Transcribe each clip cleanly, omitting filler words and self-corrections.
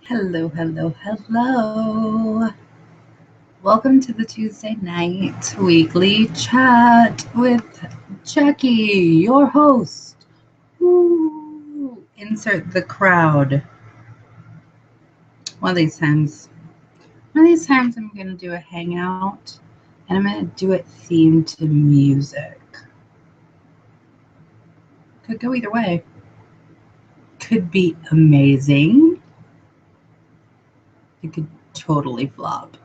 Hello, hello, hello. Welcome to the Tuesday night weekly chat with Jacqui, your host. Woo. Insert the crowd. One of these times, I'm going to do a hangout and I'm going to do it themed to music. Could go either way. Could be amazing. It could totally flop.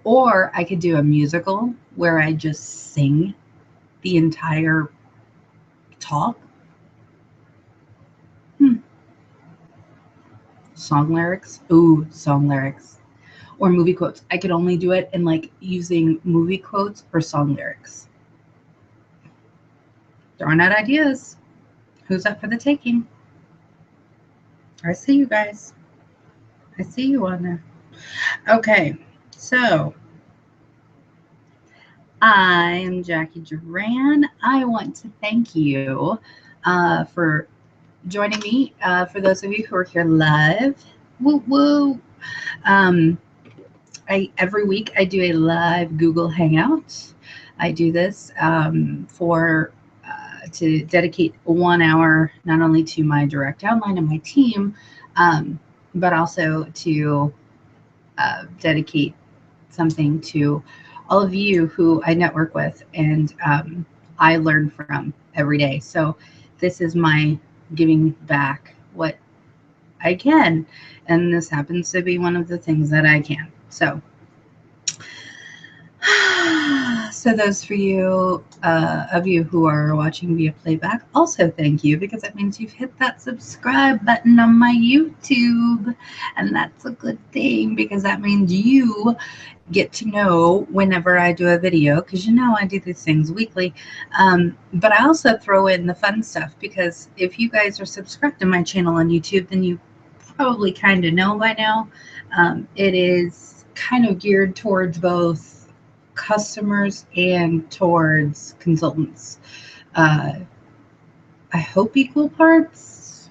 Or I could do a musical where I just sing the entire talk. Hmm. Song lyrics. Ooh, song lyrics. Or movie quotes. I could only do it in like using movie quotes or song lyrics. Throwing out ideas. Who's up for the taking? I see you guys. I see you on there. Okay, so I am Jacqui Duran. I want to thank you for joining me. For those of you who are here live, woo woo. Um, every week I do a live Google Hangout. I do this for to dedicate 1 hour not only to my direct downline and my team, but also to dedicate something to all of you who I network with and I learn from every day. So this is my giving back what I can, and this happens to be one of the things that I can. So those for you of you who are watching via playback, also thank you, because that means you've hit that subscribe button on my YouTube, and that's a good thing because that means you get to know whenever I do a video, because I do these things weekly. But I also throw in the fun stuff, because if you guys are subscribed to my channel on YouTube, then you probably kind of know by now. It is kind of geared towards both customers and towards consultants. Uh, I hope equal parts.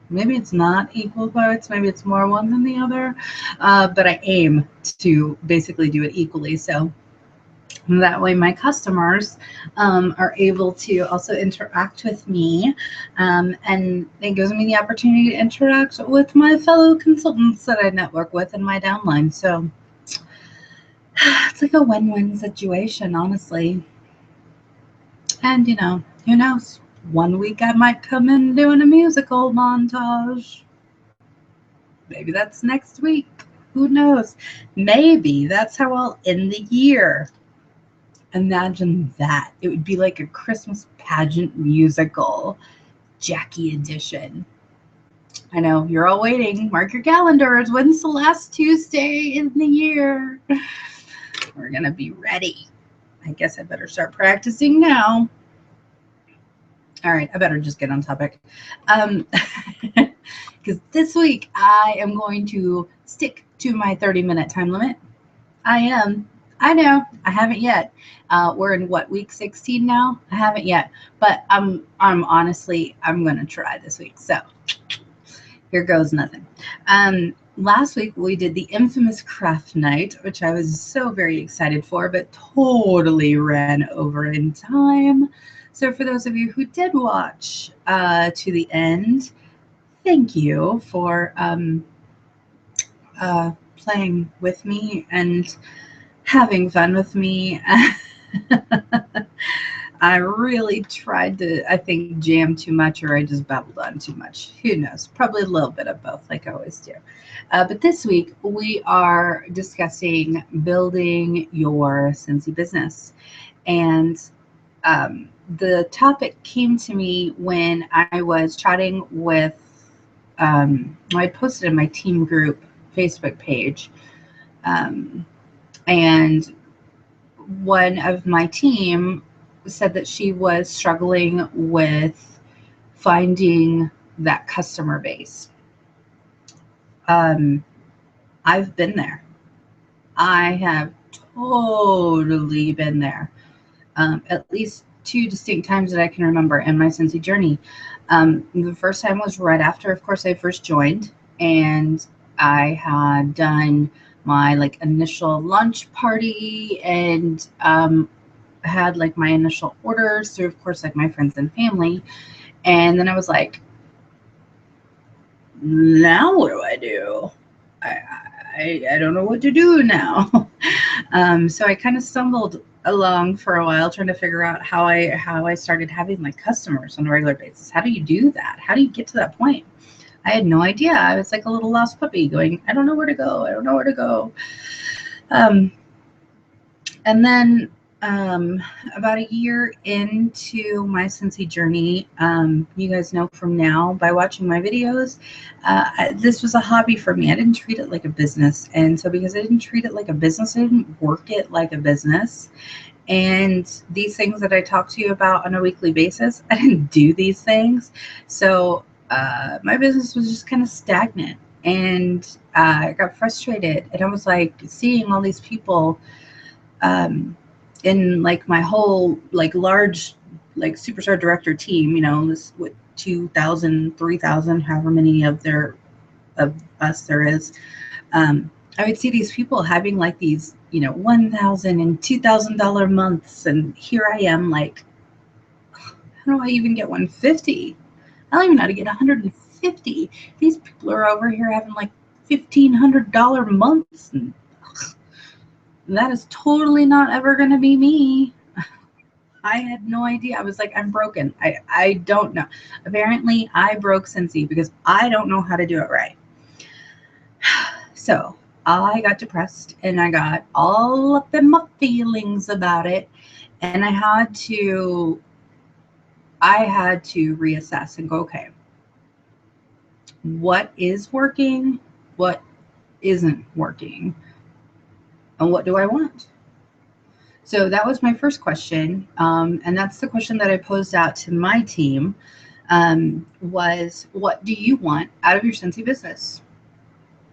Maybe it's not equal parts. Maybe it's more one than the other. But I aim to basically do it equally. So that way my customers are able to also interact with me, and it gives me the opportunity to interact with my fellow consultants that I network with in my downline. So it's like a win-win situation, honestly. And who knows? One week I might come in doing a musical montage. Maybe that's next week. Who knows? Maybe that's how I'll end the year. Imagine that. It would be like a Christmas pageant musical, Jacqui edition. I know, you're all waiting. Mark your calendars. When's the last Tuesday in the year? We're going to be ready. I guess I better start practicing now. All right, I better just get on topic. Because this week I am going to stick to my 30-minute time limit. I am. I know. I haven't yet. We're in what, week 16 now? I haven't yet. But I'm honestly, I'm going to try this week. So here goes nothing. Last week we did the infamous craft night, which I was so very excited for, but totally ran over in time. So for those of you who did watch to the end, thank you for playing with me and having fun with me. I really tried to, I think, jam too much, or I just babbled on too much. Who knows? Probably a little bit of both, like I always do. But this week, we are discussing building your Scentsy business. And the topic came to me when I was chatting with, I posted in my team group Facebook page. And one of my team said that she was struggling with finding that customer base. I've been there. I have totally been there. At least two distinct times that I can remember in my Scentsy journey. The first time was right after, of course, I first joined, and I had done my like initial lunch party, and had like my initial orders through, of course, like my friends and family. And then I was like, now what do I do? I don't know what to do now. So I kind of stumbled along for a while trying to figure out how I started having like customers on a regular basis. How do you do that? How do you get to that point? I had no idea. I was like a little lost puppy going, I don't know where to go. I don't know where to go. And then about a year into my Scentsy journey, you guys know from now by watching my videos, this was a hobby for me. I didn't treat it like a business. And so because I didn't treat it like a business, I didn't work it like a business. And these things that I talk to you about on a weekly basis, I didn't do these things. So my business was just kind of stagnant. And I got frustrated. And I was like seeing all these people in like my whole like large like superstar director team, you know, this with 2,000, 3,000, however many of us there is. I would see these people having like these, you know, $1,000 and $2,000 months, and here I am like, how do I even get 150? I don't even know how to get 150. These people are over here having like $1,500 months, and that is totally not ever going to be me. I had no idea. I was like, I'm broken. I don't know. Apparently, I broke Scentsy because I don't know how to do it right. So I got depressed and I got all up in my feelings about it. And I had to reassess and go, okay, what is working? What isn't working? And what do I want? So that was my first question, and that's the question that I posed out to my team, was what do you want out of your Scentsy business?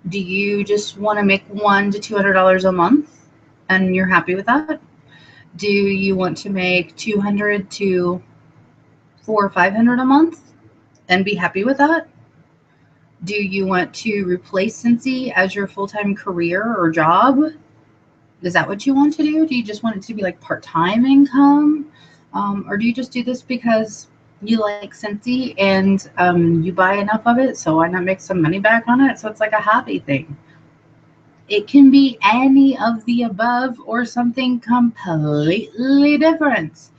Do you just want to make $100 to $200 a month and you're happy with that? Do you want to make $200 to $400 or $500 a month and be happy with that? Do you want to replace Scentsy as your full-time career or job? Is that what you want to do? Do you just want it to be like part-time income? Or do you just do this because you like Scentsy and you buy enough of it, so why not make some money back on it? So it's like a hobby thing. It can be any of the above or something completely different.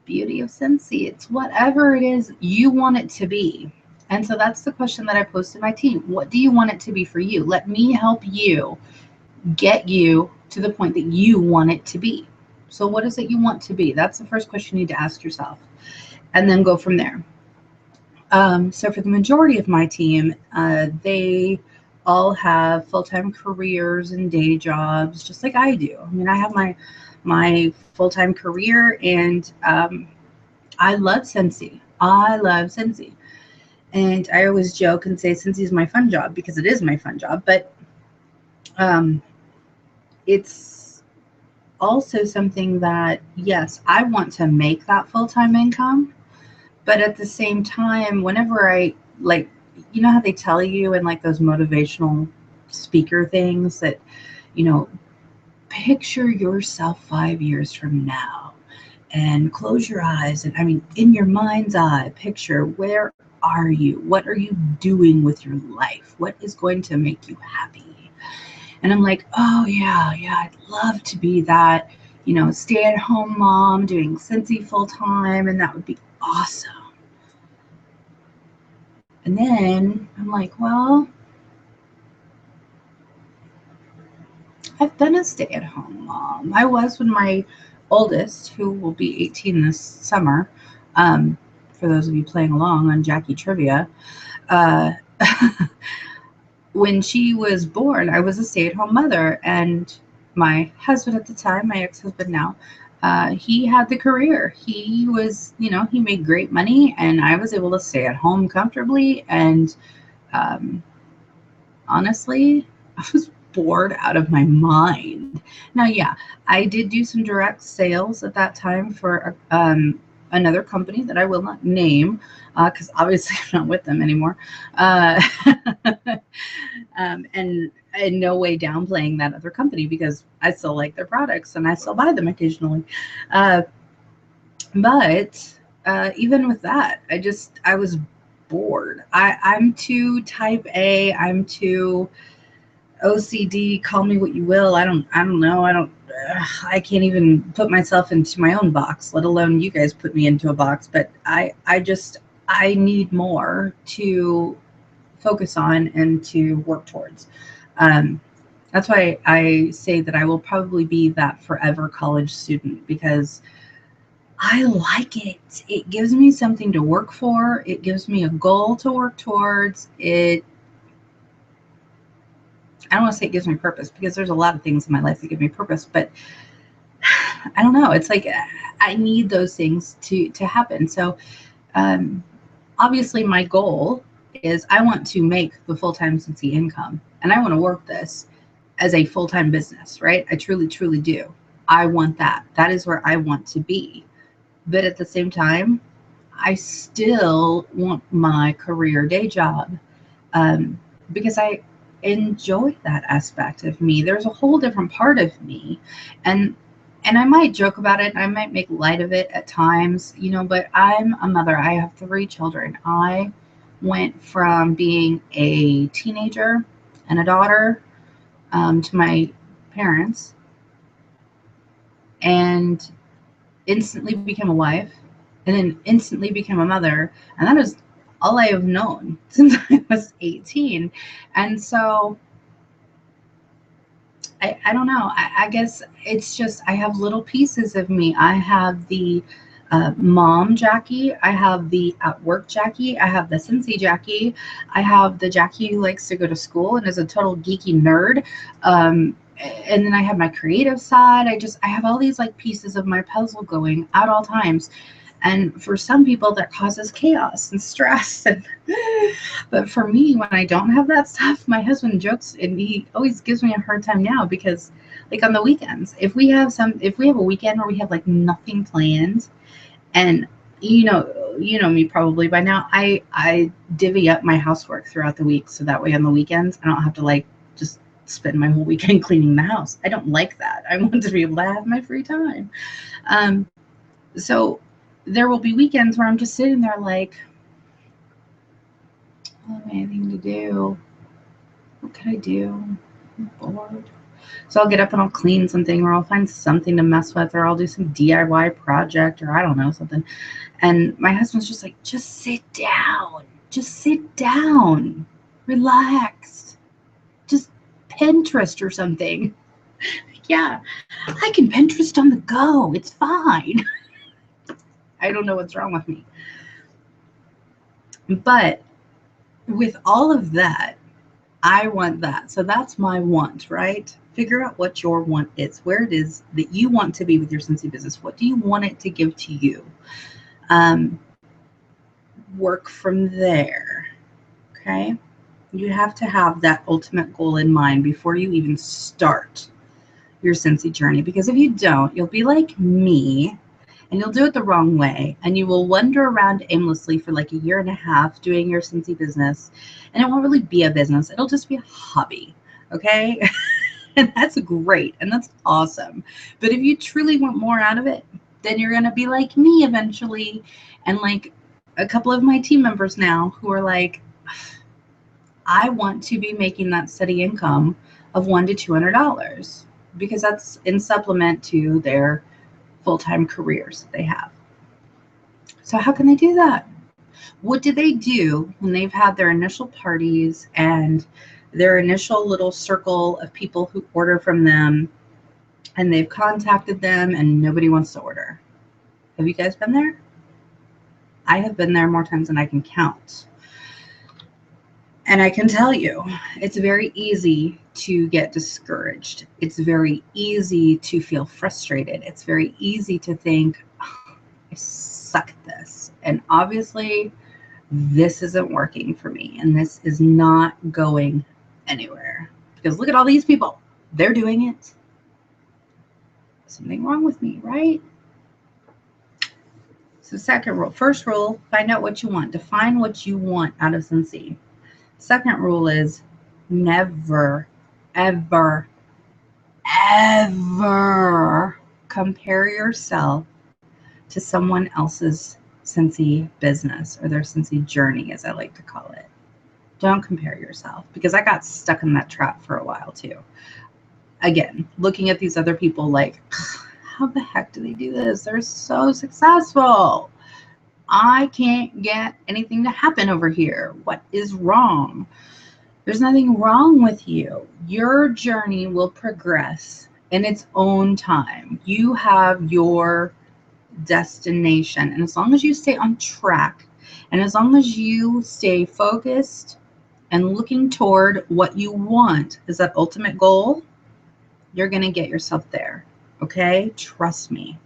Beauty of Scentsy, it's whatever it is you want it to be. And so that's the question that I posed to my team. What do you want it to be for you? Let me help you get you to the point that you want it to be. So what is it you want to be? That's the first question you need to ask yourself, and then go from there. So for the majority of my team, they all have full-time careers and day jobs, just like I do. I mean, I have my full-time career, and I love Scentsy. I love Scentsy. And I always joke and say Scentsy is my fun job because it is my fun job, but it's also something that, yes, I want to make that full-time income, but at the same time, whenever I like, you know how they tell you in like those motivational speaker things that, you know, picture yourself 5 years from now and close your eyes. And I mean, in your mind's eye, picture where are you? What are you doing with your life? What is going to make you happy? And I'm like, oh yeah, I'd love to be that, you know, stay-at-home mom doing Scentsy full-time, and that would be awesome. And then I'm like, well, I've been a stay-at-home mom. I was when my oldest, who will be 18 this summer, for those of you playing along on Jacqui trivia, when she was born, I was a stay-at-home mother, and my husband at the time, my ex-husband now, he had the career. He was, you know, he made great money, and I was able to stay at home comfortably. And honestly, I was bored out of my mind. Now, yeah, I did do some direct sales at that time for another company that I will not name because obviously I'm not with them anymore. Uh, and in no way downplaying that other company because I still like their products and I still buy them occasionally. Uh, but even with that, I was bored. I'm too type A. I'm too OCD. Call me what you will. I don't know. I can't even put myself into my own box, let alone you guys put me into a box. But I need more to focus on and to work towards. Um, that's why I say that I will probably be that forever college student because I like it. It gives me something to work for. It gives me a goal to work towards. I don't want to say it gives me purpose because there's a lot of things in my life that give me purpose, but I don't know. It's like I need those things to happen. So um, obviously my goal is I want to make the full-time Scentsy income and I want to work this as a full-time business, right? I truly, truly do. I want that. That is where I want to be. But at the same time, I still want my career day job um, because I enjoy that aspect of me. There's a whole different part of me, and and I might joke about it. I might make light of it at times, But I'm a mother. I have 3 children. I went from being a teenager and a daughter to my parents, and instantly became a wife, and then instantly became a mother, and that is all I have known since I was 18. And so I don't know. I guess it's just I have little pieces of me. I have the mom Jacqui. I have the at work Jacqui. I have the Scentsy Jacqui. I have the Jacqui who likes to go to school and is a total geeky nerd. And then I have my creative side. I have all these like pieces of my puzzle going at all times. And for some people that causes chaos and stress. But for me, when I don't have that stuff, my husband jokes and he always gives me a hard time now because like on the weekends, if we have a weekend where we have like nothing planned and you know me probably by now, I divvy up my housework throughout the week so that way on the weekends I don't have to like just spend my whole weekend cleaning the house. I don't like that. I want to be able to have my free time. So there will be weekends where I'm just sitting there like, I don't have anything to do. What can I do? I'm bored. So I'll get up and I'll clean something, or I'll find something to mess with, or I'll do some DIY project, or I don't know, something. And my husband's just like, just sit down. Just sit down. Relax. Just Pinterest or something. Yeah, I can Pinterest on the go. It's fine. I don't know what's wrong with me. But with all of that, I want that. So that's my want, right? Figure out what your want is, where it is that you want to be with your Scentsy business. What do you want it to give to you? Um, Work from there. Okay. You have to have that ultimate goal in mind before you even start your Scentsy journey. Because if you don't, you'll be like me and you'll do it the wrong way. And you will wander around aimlessly for like a year and a half doing your Scentsy business. And it won't really be a business. It'll just be a hobby. Okay. And that's great. And that's awesome. But if you truly want more out of it, then you're going to be like me eventually. And like a couple of my team members now who are like, I want to be making that steady income of $100 to $200 because that's in supplement to their full-time careers that they have. So how can they do that? What do they do when they've had their initial parties and their initial little circle of people who order from them and they've contacted them and nobody wants to order? Have you guys been there? I have been there more times than I can count. And I can tell you, it's very easy to get discouraged. It's very easy to feel frustrated. It's very easy to think, oh, I suck at this. And obviously, this isn't working for me. And this is not going anywhere. because look at all these people. They're doing it. Something wrong with me, right? So second rule. First rule, find out what you want. Define what you want out of Scentsy. Second rule is never, ever, ever compare yourself to someone else's Scentsy business or their Scentsy journey, as I like to call it. Don't compare yourself, because I got stuck in that trap for a while too. Again, looking at these other people like, how the heck do they do this? They're so successful. I can't get anything to happen over here. What is wrong? There's nothing wrong with you. Your journey will progress in its own time. You have your destination. And as long as you stay on track, and as long as you stay focused and looking toward what you want is that ultimate goal, you're going to get yourself there. Okay? Trust me.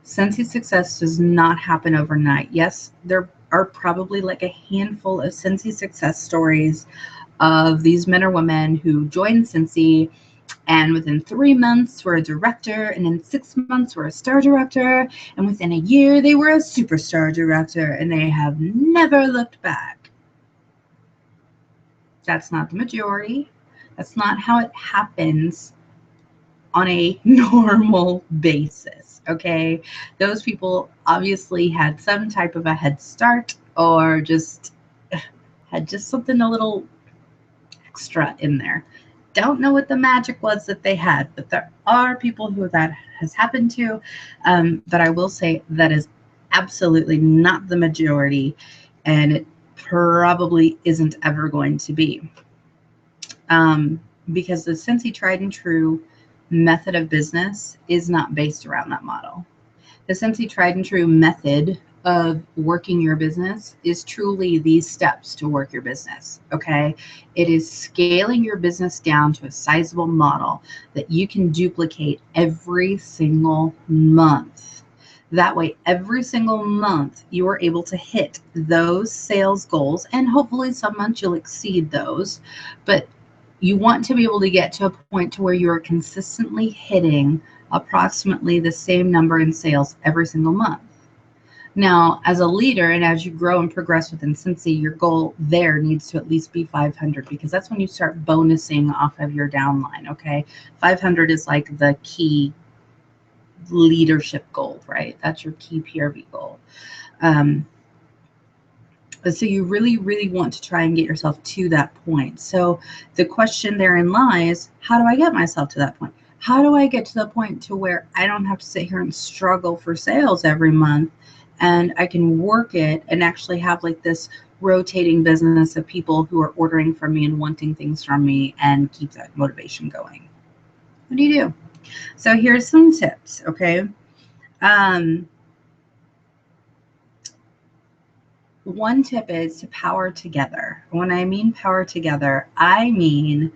Scentsy success does not happen overnight. Yes, there are probably like a handful of Scentsy success stories of these men or women who joined Scentsy and within 3 months were a director, and in 6 months were a star director, and within a year they were a superstar director, and they have never looked back. That's not the majority. That's not how it happens on a normal basis, okay? Those people obviously had some type of a head start, or just had just something a little extra in there. Don't know what the magic was that they had, but there are people who that has happened to. But I will say that is absolutely not the majority, and it probably isn't ever going to be. Because the Scentsy tried and true method of business is not based around that model. The Scentsy tried and true method of working your business is truly these steps to work your business, okay? It is scaling your business down to a sizable model that you can duplicate every single month. That way, every single month, you are able to hit those sales goals, and hopefully some months you'll exceed those, but you want to be able to get to a point to where you are consistently hitting approximately the same number in sales every single month. Now, as a leader, and as you grow and progress within Scentsy, your goal there needs to at least be 500, because that's when you start bonusing off of your downline, okay? 500 is like the key leadership goal, right? That's your key PRV goal. So you really, really want to try and get yourself to that point. So the question therein lies, how do I get myself to that point? How do I get to the point to where I don't have to sit here and struggle for sales every month, and I can work it and actually have like this rotating business of people who are ordering from me and wanting things from me, and keep that motivation going? What do you do? So here's some tips, okay? One tip is to power together. When I mean power together, I mean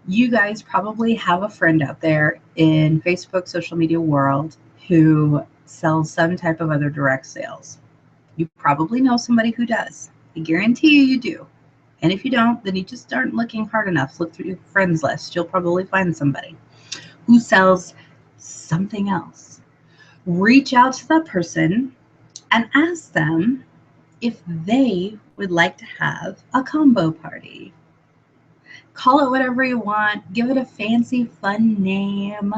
you guys probably have a friend out there in Facebook social media world who sells some type of other direct sales. You probably know somebody who does. I guarantee you do. And if you don't, then you just aren't looking hard enough. Look through your friends list. You'll probably find somebody who sells something else. Reach out to that person and ask them if they would like to have a combo party. Call it whatever you want. Give it a fancy, fun name.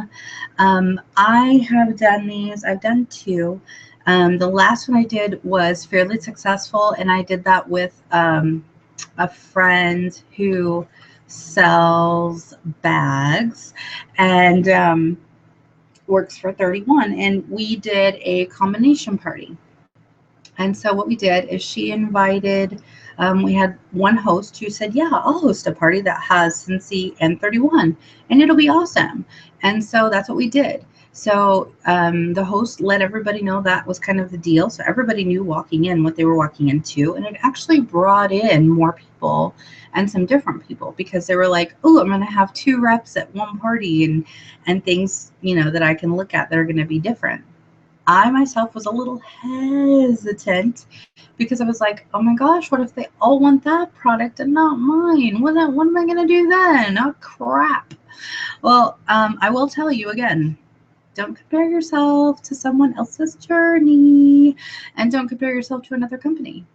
I have done these. I've done 2. The last one I did was fairly successful, and I did that with a friend who sells bags and works for 31, and we did a combination party. And so what we did is she invited, we had one host who said, yeah, I'll host a party that has Scentsy and 31, and it'll be awesome. And so that's what we did. So the host let everybody know that was kind of the deal. So everybody knew walking in what they were walking into, and it actually brought in more people and some different people, because they were like, oh, I'm going to have 2 reps at one party, and things, you know, that I can look at that are going to be different. I myself was a little hesitant because I was like, oh my gosh, what if they all want that product and not mine? What am I going to do then? Oh, crap. Well, I will tell you again, don't compare yourself to someone else's journey, and don't compare yourself to another company,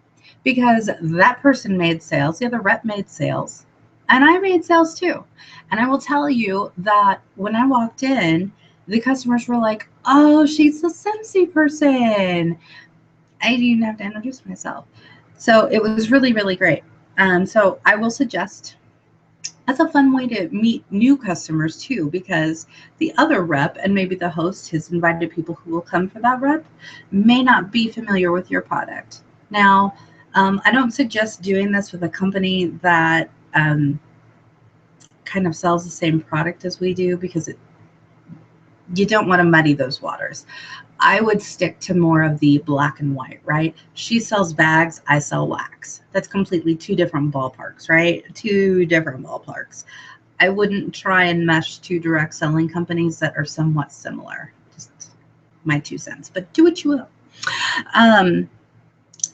because that person made sales, the other rep made sales, and I made sales too. And I will tell you that when I walked in, the customers were like, oh, she's the Scentsy person. I didn't even have to introduce myself. So it was really, really great. So I will suggest, that's a fun way to meet new customers too, because the other rep and maybe the host has invited people who will come for that rep may not be familiar with your product. Now, I don't suggest doing this with a company that kind of sells the same product as we do, because you don't want to muddy those waters. I would stick to more of the black and white, right? She sells bags, I sell wax. That's completely two different ballparks, right? Two different ballparks. I wouldn't try and mesh two direct selling companies that are somewhat similar. Just my 2 cents, but do what you will.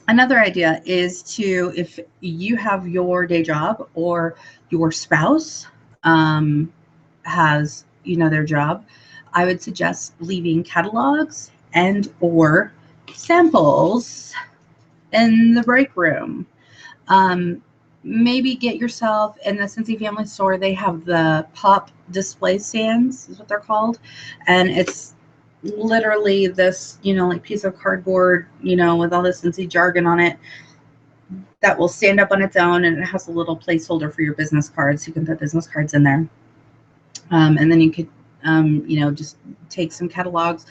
Another idea is to, if you have your day job or your spouse has, their job, I would suggest leaving catalogs and or samples in the break room. Maybe get yourself in the Scentsy family store. They have the pop display stands, is what they're called. And it's literally this, like piece of cardboard, with all this Scentsy jargon on it, that will stand up on its own, and it has a little placeholder for your business cards. You can put business cards in there. And then you could, just take some catalogs.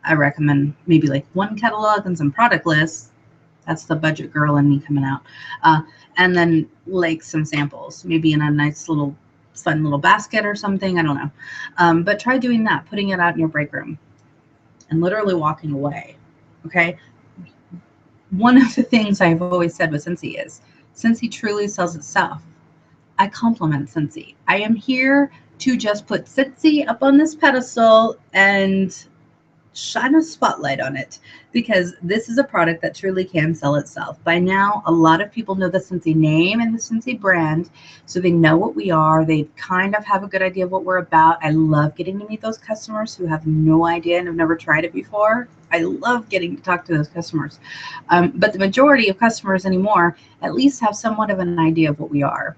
I recommend maybe like one catalog and some product lists. That's the budget girl in me coming out. And then like some samples, maybe in a nice little fun little basket or something. I don't know. But try doing that, putting it out in your break room and literally walking away. Okay. One of the things I've always said with Scentsy is, Scentsy truly sells itself. I compliment Scentsy. I am here to just put Scentsy up on this pedestal and shine a spotlight on it, because this is a product that truly can sell itself. By now, a lot of people know the Scentsy name and the Scentsy brand, so they know what we are. They kind of have a good idea of what we're about. I love getting to meet those customers who have no idea and have never tried it before. I love getting to talk to those customers. But the majority of customers anymore at least have somewhat of an idea of what we are.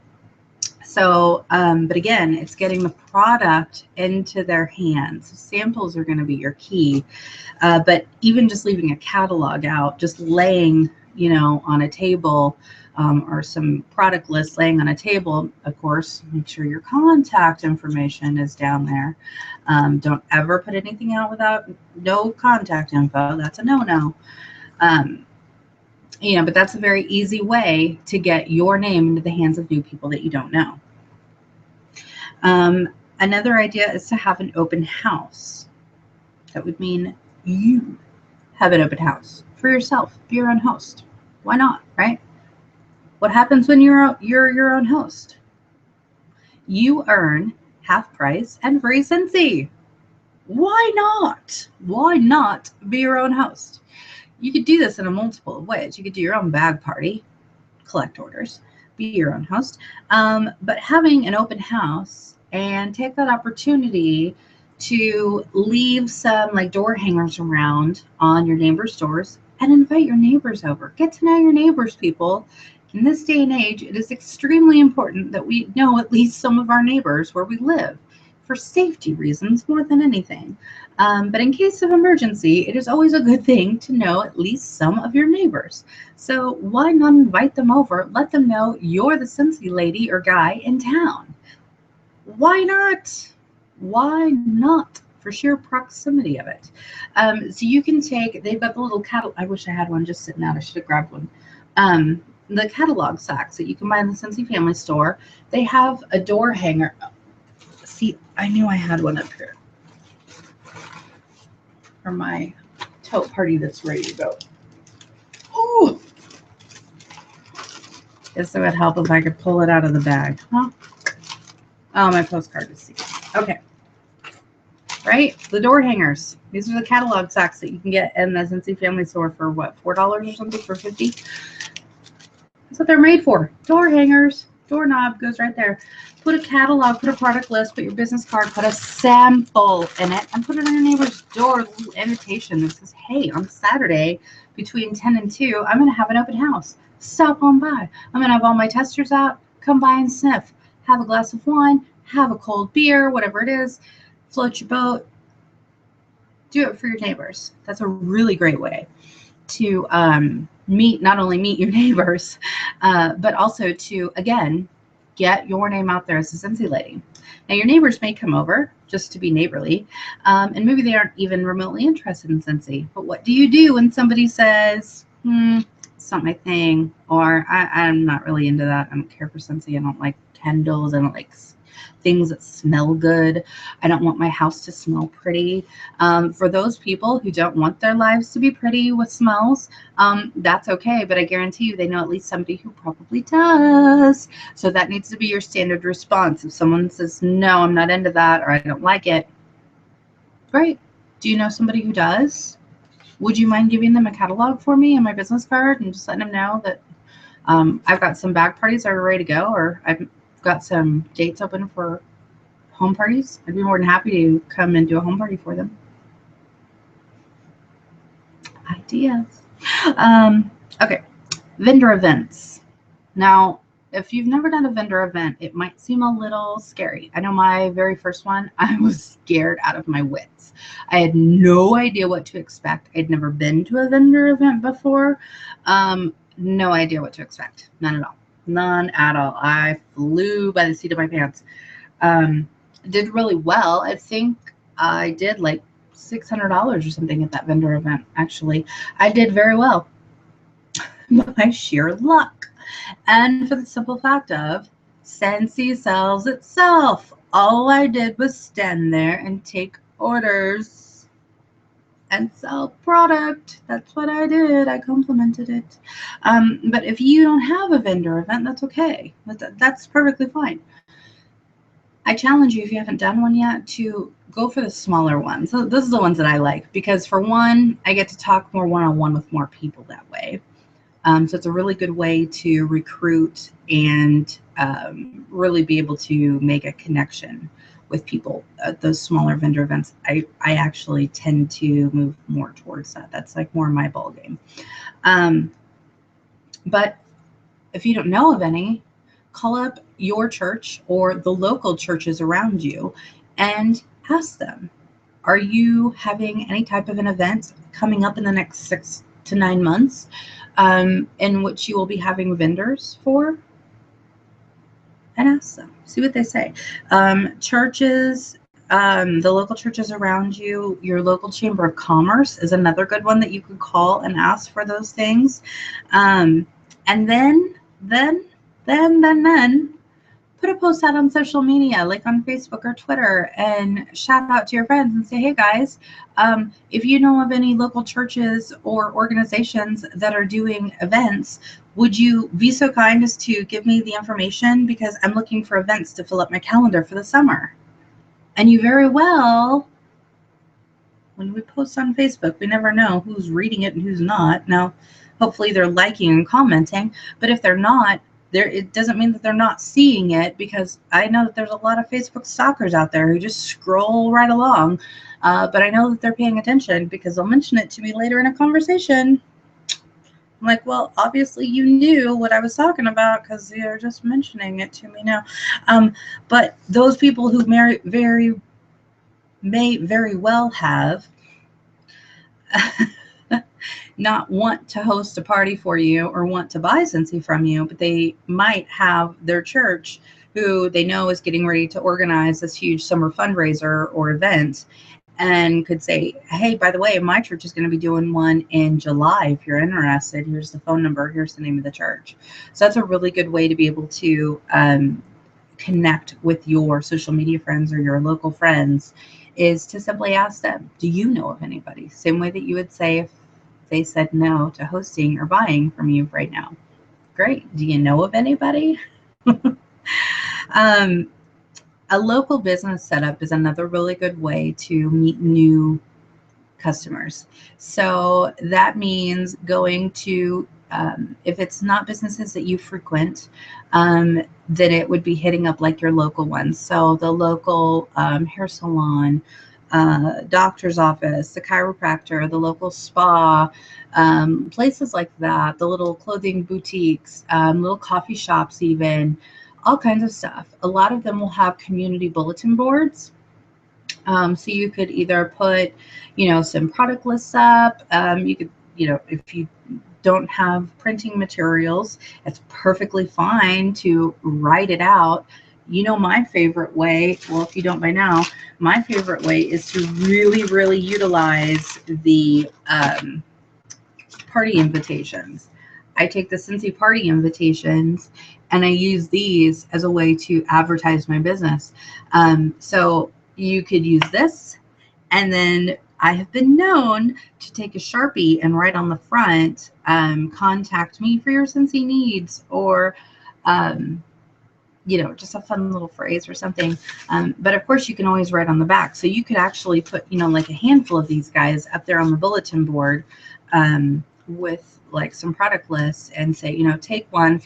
So, but again, it's getting the product into their hands. Samples are going to be your key. But even just leaving a catalog out, just laying, on a table, or some product lists laying on a table, of course, make sure your contact information is down there. Don't ever put anything out without no contact info. That's a no-no. But that's a very easy way to get your name into the hands of new people that you don't know. Another idea is to have an open house. That would mean you have an open house for yourself. Be your own host. Why not, right? What happens when you're your own host? You earn half price and free Scentsy. Why not? Why not be your own host? You could do this in a multiple of ways. You could do your own bag party, collect orders, be your own host. But having an open house and take that opportunity to leave some like door hangers around on your neighbors' doors and invite your neighbors over. Get to know your neighbors, people. In this day and age, it is extremely important that we know at least some of our neighbors where we live, for safety reasons more than anything. But in case of emergency, it is always a good thing to know at least some of your neighbors. So why not invite them over? Let them know you're the Scentsy lady or guy in town. Why not? Why not? For sheer proximity of it. So you can take, they've got the little catalog. I wish I had one just sitting out. I should have grabbed one. The catalog sacks that you can buy in the Scentsy family store. They have a door hanger. See, I knew I had one up here for my tote party that's ready to go. Ooh! Guess it would help if I could pull it out of the bag, huh? Oh, my postcard is secret. Okay. right? The door hangers. These are the catalog sacks that you can get in the Scentsy Family Store for what, $4 or something, for 50. That's what they're made for. Door hangers, doorknob goes right there. Put a catalog, put a product list, put your business card, put a sample in it, and put it on your neighbor's door, a little invitation that says, hey, on Saturday between 10 and 2, I'm going to have an open house. Stop on by. I'm going to have all my testers out. Come by and sniff. Have a glass of wine, have a cold beer, whatever it is. Float your boat. Do it for your neighbors. That's a really great way to not only meet your neighbors, but also to, again, get your name out there as a Scentsy lady. Now, your neighbors may come over just to be neighborly, and maybe they aren't even remotely interested in Scentsy. But what do you do when somebody says, it's not my thing, or I'm not really into that. I don't care for Scentsy. I don't like candles. I don't like things that smell good. I don't want my house to smell pretty. For those people who don't want their lives to be pretty with smells, that's okay. But I guarantee you they know at least somebody who probably does. So that needs to be your standard response. If someone says, no, I'm not into that, or I don't like it, great. Do you know somebody who does? Would you mind giving them a catalog for me and my business card and just letting them know that I've got some bag parties that are ready to go, or I've got some dates open for home parties? I'd be more than happy to come and do a home party for them. Ideas. Okay, vendor events. Now, if you've never done a vendor event, it might seem a little scary. I know my very first one, I was scared out of my wits. I had no idea what to expect. I'd never been to a vendor event before. No idea what to expect. None at all. None at all. I flew by the seat of my pants. Did really well. I think I did like $600 or something at that vendor event, actually. I did very well by sheer luck. And for the simple fact of Scentsy sells itself. All I did was stand there and take orders and sell product. That's what I did. I complimented it. But if you don't have a vendor event, that's okay. That's perfectly fine. I challenge you, if you haven't done one yet, to go for the smaller ones. So those are the ones that I like, because for one, I get to talk more one-on-one with more people that way. So it's a really good way to recruit and really be able to make a connection with people at those smaller vendor events. I actually tend to move more towards that. That's like more my ball game. But if you don't know of any, call up your church or the local churches around you and ask them, are you having any type of an event coming up in the next 6 to 9 months in which you will be having vendors for? And ask them, see what they say. Churches, the local churches around you, your local chamber of commerce is another good one that you could call and ask for those things. And then put a post out on social media, like on Facebook or Twitter, and shout out to your friends and say, hey guys, if you know of any local churches or organizations that are doing events, would you be so kind as to give me the information, because I'm looking for events to fill up my calendar for the summer. And you very well, when we post on Facebook, we never know who's reading it and who's not. Now, hopefully they're liking and commenting, but if they're not, it doesn't mean that they're not seeing it, because I know that there's a lot of Facebook stalkers out there who just scroll right along. But I know that they're paying attention, because they'll mention it to me later in a conversation. I'm like, well, obviously you knew what I was talking about, because you're just mentioning it to me now. But those people who may very well have not want to host a party for you or want to buy Scentsy from you, but they might have their church who they know is getting ready to organize this huge summer fundraiser or event, and could say, hey, by the way, my church is going to be doing one in July. If you're interested, here's the phone number, here's the name of the church. So that's a really good way to be able to connect with your social media friends or your local friends, is to simply ask them, do you know of anybody? Same way that you would say if they said no to hosting or buying from you right now. Great. Do you know of anybody? A local business setup is another really good way to meet new customers. So that means going to, if it's not businesses that you frequent, then it would be hitting up like your local ones. So the local hair salon, doctor's office, the chiropractor, the local spa, places like that, the little clothing boutiques, little coffee shops, even all kinds of stuff. A lot of them will have community bulletin boards. So you could either put, some product lists up. You could, if you don't have printing materials, it's perfectly fine to write it out. My favorite way, well, if you don't by now, my favorite way is to really, really utilize the party invitations. I take the Scentsy party invitations and I use these as a way to advertise my business. So you could use this, and then I have been known to take a Sharpie and write on the front, contact me for your Scentsy needs, or, just a fun little phrase or something. But of course you can always write on the back. So you could actually put, like a handful of these guys up there on the bulletin board, with like some product lists and say, take one,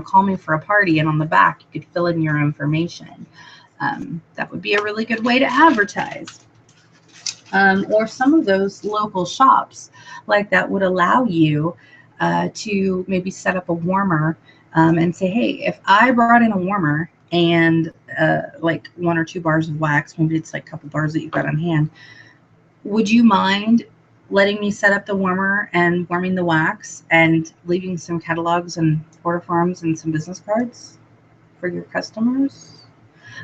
call me for a party. And on the back, you could fill in your information. That would be a really good way to advertise. Or some of those local shops like that would allow you to maybe set up a warmer, and say, hey, if I brought in a warmer and like 1 or 2 bars of wax, maybe it's like a couple bars that you've got on hand, would you mind letting me set up the warmer and warming the wax and leaving some catalogs and order forms and some business cards for your customers?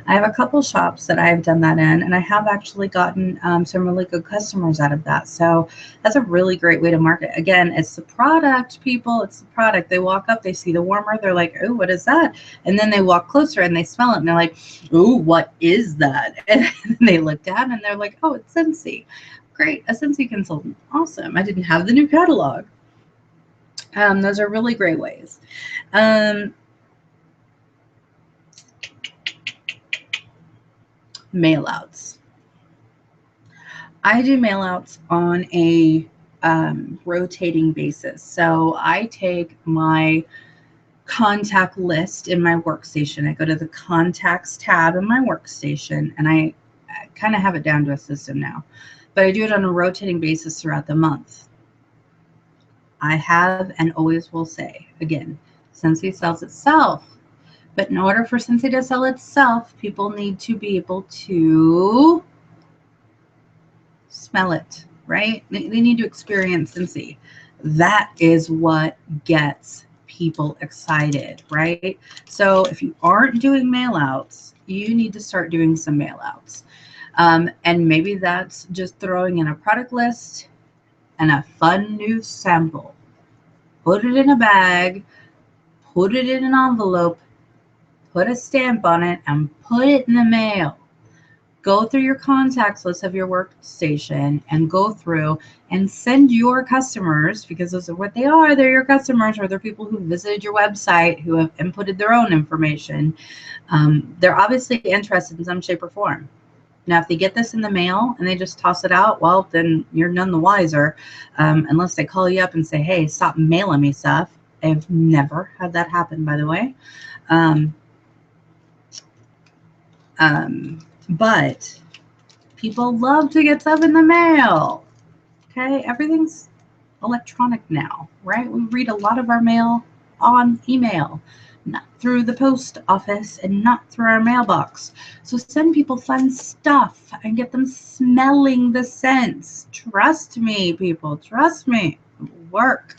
I have a couple shops that I've done that in, and I have actually gotten some really good customers out of that. So that's a really great way to market. Again, it's the product, people. It's the product. They walk up, they see the warmer, they're like, oh, what is that? And then they walk closer and they smell it and they're like, oh, what is that? And they look down and they're like, oh, it's Scentsy. Great, a Scentsy consultant. Awesome. I didn't have the new catalog. Those are really great ways. Mail outs. I do mail outs on a rotating basis. So I take my contact list in my workstation. I go to the contacts tab in my workstation, and I kind of have it down to a system now, but I do it on a rotating basis throughout the month. I have and always will say, again, Scentsy sells itself. But in order for Scentsy to sell itself, people need to be able to smell it, right? They need to experience Scentsy. That is what gets people excited, right? So if you aren't doing mail outs, you need to start doing some mail outs. And maybe that's just throwing in a product list and a fun new sample. Put it in a bag, put it in an envelope, put a stamp on it, and put it in the mail. Go through your contacts list of your workstation and go through and send your customers, because those are what they are. They're your customers, or they're people who visited your website, who have inputted their own information. They're obviously interested in some shape or form. Now, if they get this in the mail and they just toss it out, well, then you're none the wiser, unless they call you up and say, hey, stop mailing me stuff. I've never had that happen, by the way. But people love to get stuff in the mail. Okay, everything's electronic now, right? We read a lot of our mail on email, not through the post office and not through our mailbox. So send people fun stuff and get them smelling the scents. Trust me, people, trust me, it will work.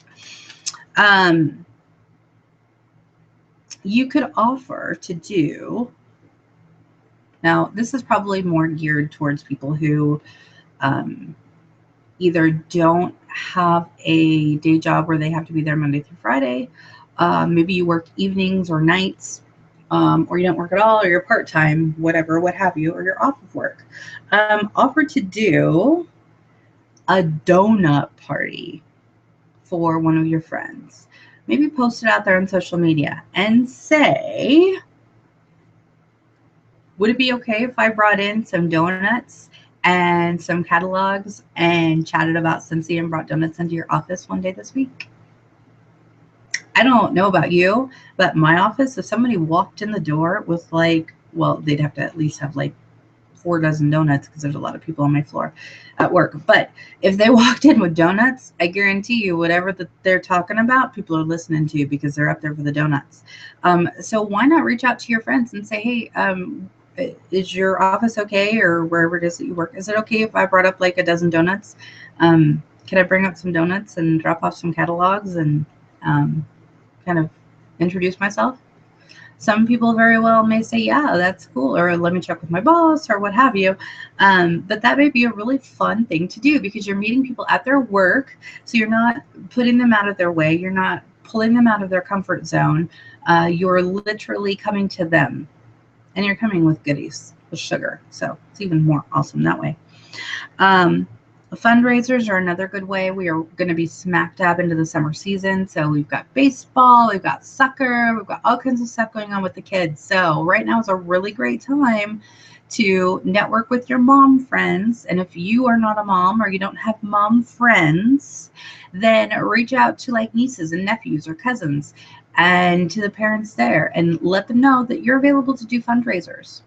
You could offer to do, now this is probably more geared towards people who either don't have a day job where they have to be there Monday through Friday. Maybe you work evenings or nights, or you don't work at all, or you're part-time, whatever, what have you, or you're off of work. Offer to do a donut party for one of your friends. Maybe post it out there on social media and say, Would it be okay if I brought in some donuts and some catalogs and chatted about Scentsy and brought donuts into your office one day this week? I don't know about you, but my office, if somebody walked in the door with like, well, they'd have to at least have like 4 dozen donuts because there's a lot of people on my floor at work. But if they walked in with donuts, I guarantee you, whatever that they're talking about, people are listening to because they're up there for the donuts. So why not reach out to your friends and say, hey, is your office okay, or wherever it is that you work? Is it okay if I brought up like a dozen donuts? Can I bring up some donuts and drop off some catalogs and kind of introduce myself? Some people very well may say, yeah, that's cool, or let me check with my boss, or what have you. But that may be a really fun thing to do because you're meeting people at their work. So you're not putting them out of their way. You're not pulling them out of their comfort zone. You're literally coming to them, and you're coming with goodies, with sugar. So it's even more awesome that way. Fundraisers are another good way. We are going to be smack dab into the summer season. So we've got baseball, we've got soccer, we've got all kinds of stuff going on with the kids. So right now is a really great time to network with your mom friends. And if you are not a mom or you don't have mom friends, then reach out to like nieces and nephews or cousins and to the parents there and let them know that you're available to do fundraisers.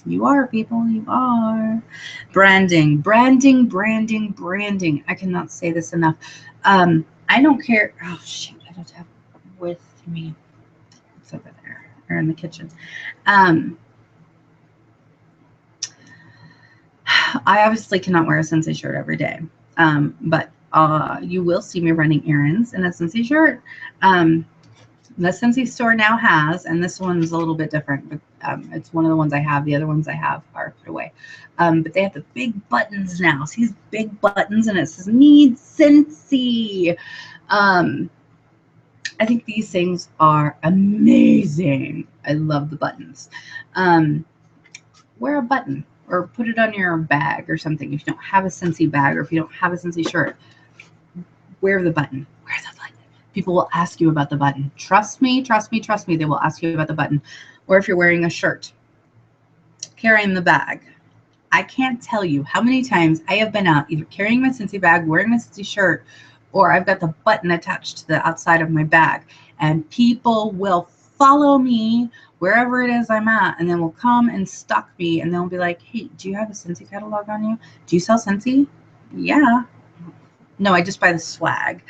You are, people. You are. Branding. I cannot say this enough. I don't care. Oh, shoot. I don't have it with me. It's over there or in the kitchen. I obviously cannot wear a Scentsy shirt every day. But you will see me running errands in a Scentsy shirt. The Scentsy store now has, and this one's a little bit different, but it's one of the ones I have. The other ones I have are put away. But they have the big buttons now. See these big buttons, and it says "Need Scentsy." I think these things are amazing. I love the buttons. Wear a button or put it on your bag or something. If you don't have a Scentsy bag or if you don't have a Scentsy shirt, wear the button. Wear the button. People will ask you about the button. Trust me, they will ask you about the button. Or if you're wearing a shirt, carrying the bag. I can't tell you how many times I have been out either carrying my Scentsy bag, wearing my Scentsy shirt, or I've got the button attached to the outside of my bag. And people will follow me wherever it is I'm at, and then will come and stalk me, and they'll be like, hey, do you have a Scentsy catalog on you? Do you sell Scentsy? Yeah. No, I just buy the swag.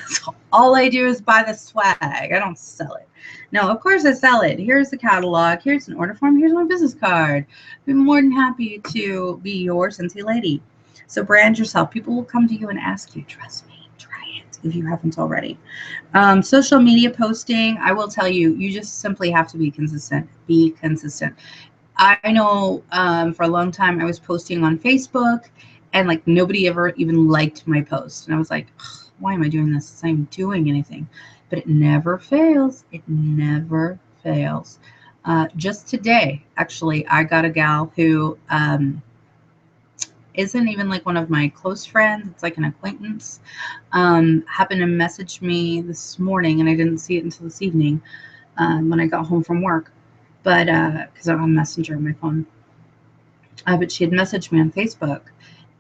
So all I do is buy the swag. I don't sell it. No, of course I sell it. Here's the catalog. Here's an order form. Here's my business card. I'd be more than happy to be your Scentsy lady. So brand yourself. People will come to you and ask you. Trust me. Try it if you haven't already. Social media posting. I will tell you, you just simply have to be consistent. Be consistent. I know for a long time I was posting on Facebook, and like nobody ever even liked my post. And I was like, why am I doing this? I'm doing anything. But it never fails. It never fails. Just today, actually, I got a gal who isn't even like one of my close friends. It's like an acquaintance. Happened to message me this morning, and I didn't see it until this evening when I got home from work. But because I'm on Messenger on my phone. But she had messaged me on Facebook.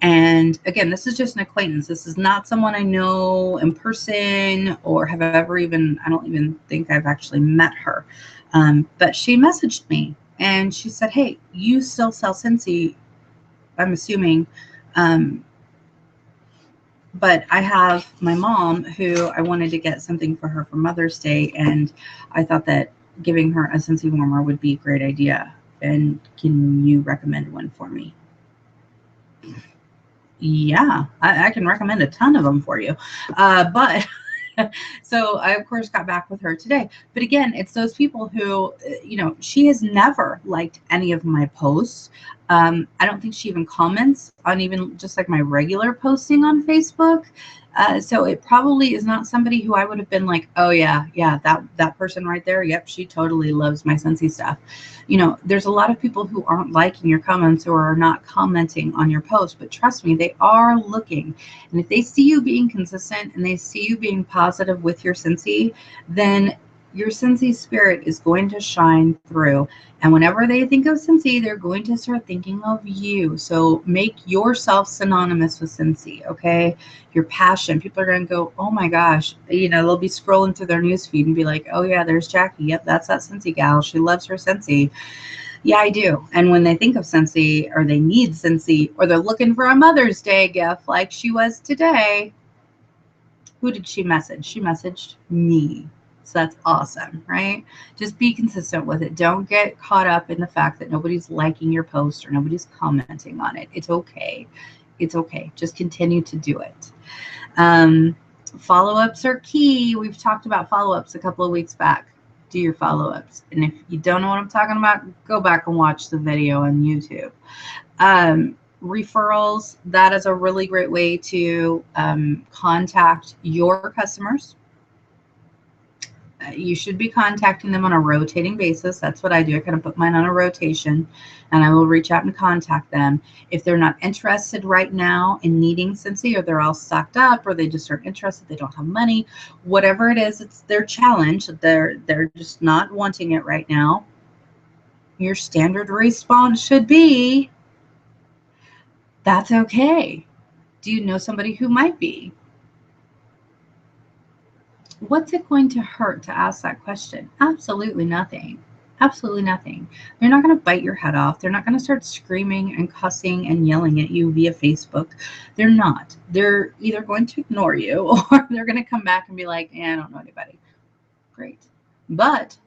And again, this is just an acquaintance. This is not someone I know in person or have ever even, I don't even think I've actually met her. But she messaged me and she said, hey, you still sell Scentsy, I'm assuming. But I have my mom who I wanted to get something for her for Mother's Day. And I thought that giving her a Scentsy warmer would be a great idea. And can you recommend one for me? Yeah, I can recommend a ton of them for you. But so I, of course, got back with her today. But again, it's those people who, you know, she has never liked any of my posts. I don't think she even comments on even just like my regular posting on Facebook. So it probably is not somebody who I would have been like, oh yeah, that person right there. Yep, she totally loves my Scentsy stuff. You know, there's a lot of people who aren't liking your comments or are not commenting on your post, but trust me, they are looking. And if they see you being consistent and they see you being positive with your Scentsy, then Your Scentsy spirit is going to shine through. And whenever they think of Scentsy, they're going to start thinking of you. So make yourself synonymous with Scentsy, okay? Your passion. People are going to go, oh my gosh. You know, they'll be scrolling through their newsfeed and be like, oh yeah, there's Jacqui. Yep, that's that Scentsy gal. She loves her Scentsy. Yeah, I do. And when they think of Scentsy, or they need Scentsy, or they're looking for a Mother's Day gift like she was today, who did she message? She messaged me. So that's awesome, right? Just be consistent with it. Don't get caught up in the fact that nobody's liking your post or nobody's commenting on it. It's okay. It's okay. Just continue to do it. Follow-ups are key. We've talked about follow-ups a couple of weeks back. Do your follow-ups. And if you don't know what I'm talking about, go back and watch the video on YouTube. Referrals, that is a really great way to contact your customers. You should be contacting them on a rotating basis. That's what I do. I kind of put mine on a rotation, and I will reach out and contact them. If they're not interested right now in needing Scentsy, or they're all stocked up, or they just aren't interested, they don't have money, whatever it is, it's their challenge. They're just not wanting it right now. Your standard response should be, that's okay. Do you know somebody who might be? What's it going to hurt to ask that question? Absolutely nothing. Absolutely nothing. They're not going to bite your head off. They're not going to start screaming and cussing and yelling at you via Facebook. They're not. They're either going to ignore you, or they're going to come back and be like, I don't know anybody. Great. But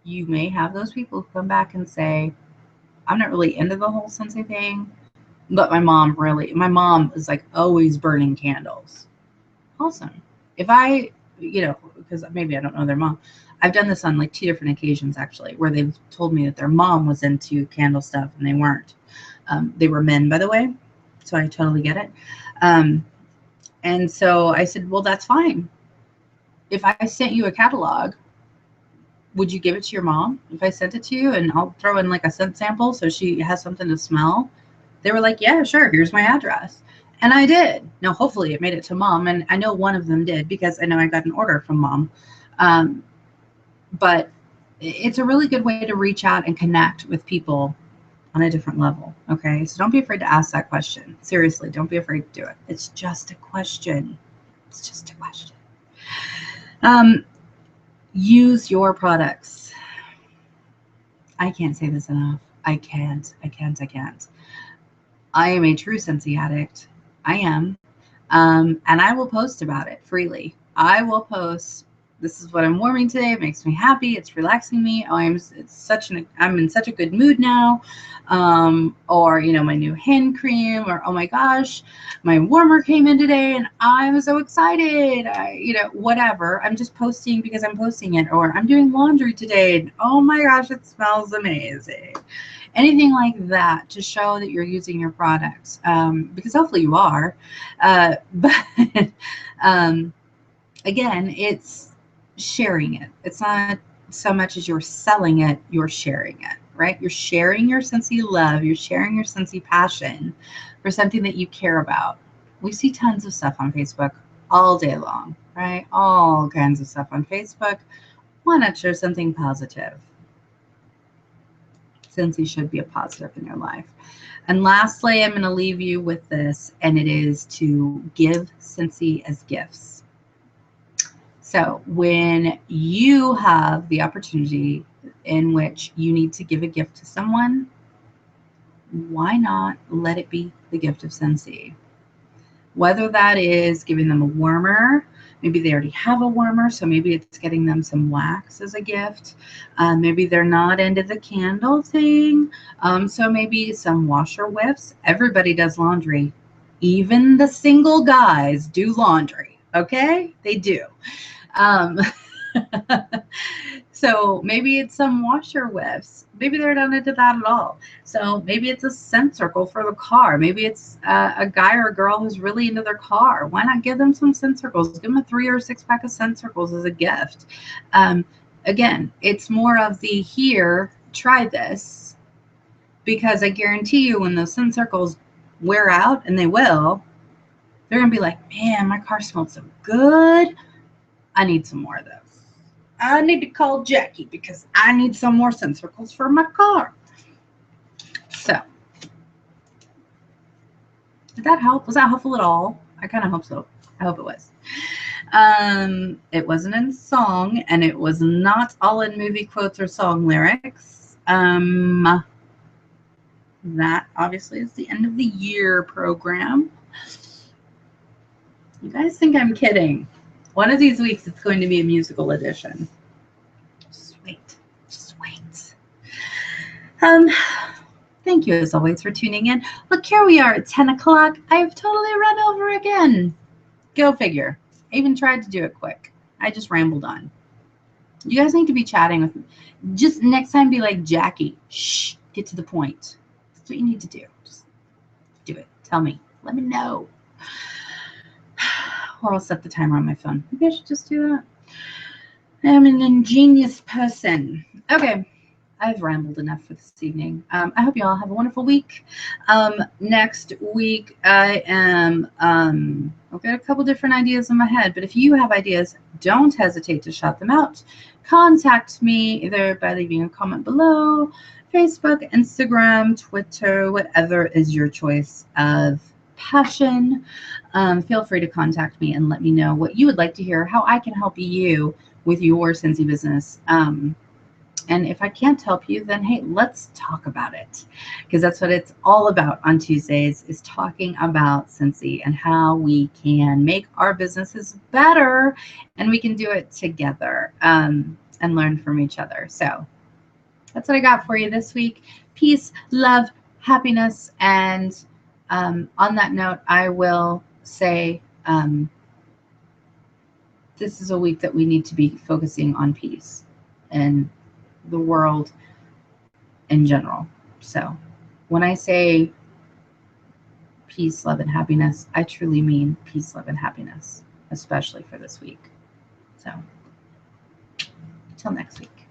you may have those people who come back and say, I'm not really into the whole Scentsy thing, but my mom is like always burning candles. Awesome. If I, because maybe I don't know their mom. I've done this on like 2 different occasions actually, where they've told me that their mom was into candle stuff and they weren't. They were men, by the way, so I totally get it. And so I said, well, that's fine. If I sent you a catalog, would you give it to your mom? If I sent it to you, and I'll throw in like a scent sample so she has something to smell. They were like, yeah, sure. Here's my address. And I did. Now, hopefully it made it to mom. And I know one of them did, because I know I got an order from mom. But it's a really good way to reach out and connect with people on a different level. Okay. So don't be afraid to ask that question. Seriously, don't be afraid to do it. It's just a question. It's just a question. Use your products. I can't say this enough. I can't. I am a true Scentsy addict. I am. And I will post about it freely. I will post, this is what I'm warming today. It makes me happy. It's relaxing me. I'm in such a good mood now. Or, my new hand cream, or, oh my gosh, my warmer came in today and I'm so excited. Whatever. I'm just posting because I'm posting it. Or I'm doing laundry today and oh my gosh, it smells amazing. Anything like that to show that you're using your products, because hopefully you are. But again, it's sharing it. It's not so much as you're selling it, you're sharing it, right? You're sharing your Scentsy love, you're sharing your Scentsy passion for something that you care about. We see tons of stuff on Facebook all day long, right? All kinds of stuff on Facebook. Why not share something positive? Scentsy should be a positive in your life. And lastly, I'm going to leave you with this, and it is to give Scentsy as gifts. So when you have the opportunity in which you need to give a gift to someone, why not let it be the gift of Scentsy? Whether that is giving them a warmer, maybe they already have a warmer, so maybe it's getting them some wax as a gift. Maybe they're not into the candle thing, so maybe some washer whiffs. Everybody does laundry. Even the single guys do laundry, okay? They do. So maybe it's some washer whiffs. Maybe they're not into that at all. So maybe it's a scent circle for the car. Maybe it's a guy or a girl who's really into their car. Why not give them some scent circles? Give them a 3 or 6 pack of scent circles as a gift. Again, it's more of the here, try this, because I guarantee you when those scent circles wear out, and they will, they're going to be like, man, my car smelled so good. I need some more of those. I need to call Jacqui because I need some more scent circles for my car. So, did that help? Was that helpful at all? I kind of hope so. I hope it was. It wasn't in song, and it was not all in movie quotes or song lyrics. That obviously is the end of the year program. You guys think I'm kidding? One of these weeks it's going to be a musical edition. Just wait. Just wait. Thank you as always for tuning in. Look, here we are at 10 o'clock. I've totally run over again. Go figure. I even tried to do it quick. I just rambled on. You guys need to be chatting with me. Just next time be like, Jacqui, shh, get to the point. That's what you need to do. Just do it. Tell me. Let me know. Or I'll set the timer on my phone. Maybe I should just do that. I'm an ingenious person. Okay. I've rambled enough for this evening. I hope you all have a wonderful week. Next week, I've got a couple different ideas in my head, but if you have ideas, don't hesitate to shout them out. Contact me either by leaving a comment below, Facebook, Instagram, Twitter, whatever is your choice of passion. Feel free to contact me and let me know what you would like to hear, how I can help you with your Scentsy business. And if I can't help you, then hey, let's talk about it, because that's what it's all about on Tuesdays, is talking about Scentsy and how we can make our businesses better, and we can do it together and learn from each other. So that's what I got for you this week. Peace, love, happiness, and on that note, I will say this is a week that we need to be focusing on peace and the world in general. So when I say peace, love, and happiness, I truly mean peace, love, and happiness, especially for this week. So until next week.